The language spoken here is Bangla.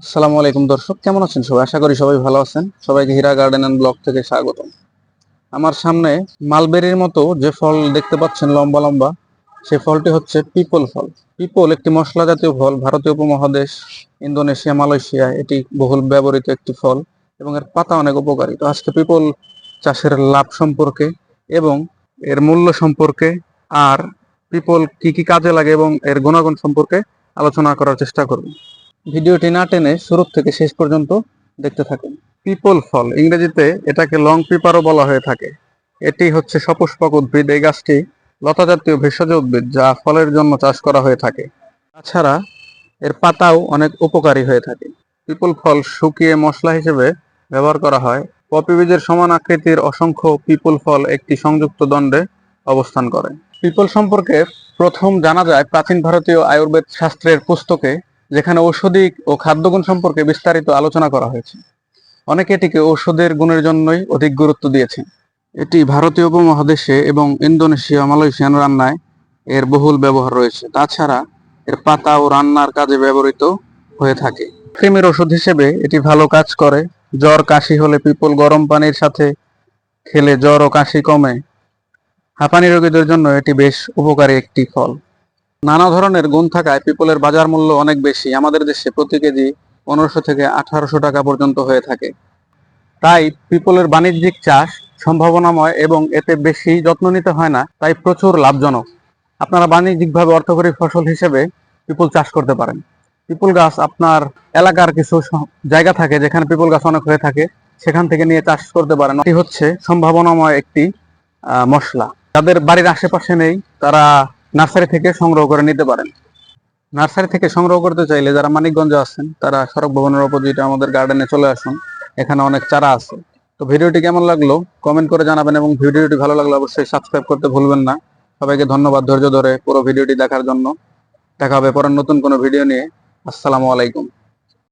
আসসালামু আলাইকুম দর্শক, কেমন আছেন সবাই? আশা করি সবাই ভালো আছেন। সবাইকে হীরা গার্ডেন এন্ড ব্লগ থেকে স্বাগতম। আমার সামনে মালবেরির মতো যে ফল দেখতে পাচ্ছেন লম্বা লম্বা, সে ফলটি হচ্ছে পিপল ফল। পিপল একটি মশলা জাতীয় ফল। ভারতীয় উপমহাদেশ, ইন্দোনেশিয়া, মালয়েশিয়া এটি বহুল ব্যবহৃত একটি ফল এবং এর পাতা অনেক উপকারী। তো আজকে পিপল চাষের লাভ সম্পর্কে এবং এর মূল্য সম্পর্কে আর পিপল কি কি কাজে লাগে এবং এর গুণাগুণ সম্পর্কে আলোচনা করার চেষ্টা করব। ভিডিওটি না টেনে শুরু থেকে শেষ পর্যন্ত দেখতে থাকুন। পিপল ফল, ইংরেজিতে এটাকে লং পিপারও বলা হয়ে থাকে। এটি হচ্ছে সপুষ্পক উদ্ভিদ। এই গাছটি লতা জাতীয় ভেষজ উদ্ভিদ যা ফলের জন্য চাষ করা হয়ে থাকে। তাছাড়া এর পাতাও অনেক উপকারী হয়ে থাকে। পিপল ফল শুকিয়ে মশলা হিসেবে ব্যবহার করা হয়। পপি বীজের সমান আকৃতির অসংখ্য পিপল ফল একটি সংযুক্ত দণ্ডে অবস্থান করে। পিপল সম্পর্কে প্রথম জানা যায় প্রাচীন ভারতীয় আয়ুর্বেদ শাস্ত্রের পুস্তকে, যেখানে ঔষধি ও খাদ্যগুণ সম্পর্কে বিস্তারিত আলোচনা করা হয়েছে। অনেকে এটিকে ঔষধের গুণের জন্যই অধিক গুরুত্ব দিয়েছেন। এটি ভারতীয় উপমহাদেশে এবং ইন্দোনেশিয়া, মালয়েশিয়ান রান্নায় এর বহুল ব্যবহার রয়েছে। তাছাড়া এর পাতা ও রান্নার কাজে ব্যবহৃত হয়ে থাকে। কৃমির ওষুধ হিসেবে এটি ভালো কাজ করে। জ্বর কাশি হলে পিপল গরম পানির সাথে খেলে জ্বর ও কাশি কমে। হাঁপানি রোগীদের জন্য এটি বেশ উপকারী একটি ফল। নানা ধরনের গুণ থাকায় পিপলের বাজার মূল্য অনেক বেশি। আমাদের দেশে প্রতি কেজি 1500 থেকে 1800 টাকা পর্যন্ত হয়ে থাকে। তাই পিপলের বাণিজ্যিক চাষ সম্ভাবনাময় এবং এতে বেশি যত্ন নিতে হয় না, তাই প্রচুর লাভজনক। আপনারা বাণিজ্যিকভাবে অর্থকরী ফসল হিসেবে পিপল চাষ করতে পারেন। পিপল গাছ আপনার এলাকার কিছু জায়গা থাকে যেখানে পিপল গাছ অনেক হয়ে থাকে, সেখান থেকে নিয়ে চাষ করতে পারেন। এটি হচ্ছে সম্ভাবনাময় একটি মশলা। যাদের বাড়ির আশেপাশে নেই তারা নার্সারি থেকে সংগ্রহ করে নিতে পারেন। নার্সারি থেকে সংগ্রহ করতে চাইলে যারা মানিকগঞ্জে আছেন তারা সড়ক ভবনের অপোজিটে আমাদের গার্ডেনে চলে আসুন। এখানে অনেক চারা আছে। তো ভিডিওটি কেমন লাগলো কমেন্ট করে জানাবেন এবং ভিডিওটি ভালো লাগলে অবশ্যই সাবস্ক্রাইব করতে ভুলবেন না। সবাইকে ধন্যবাদ ধৈর্য ধরে পুরো ভিডিওটি দেখার জন্য। দেখা হবে পরের নতুন কোনো ভিডিও নিয়ে। আসসালামু আলাইকুম।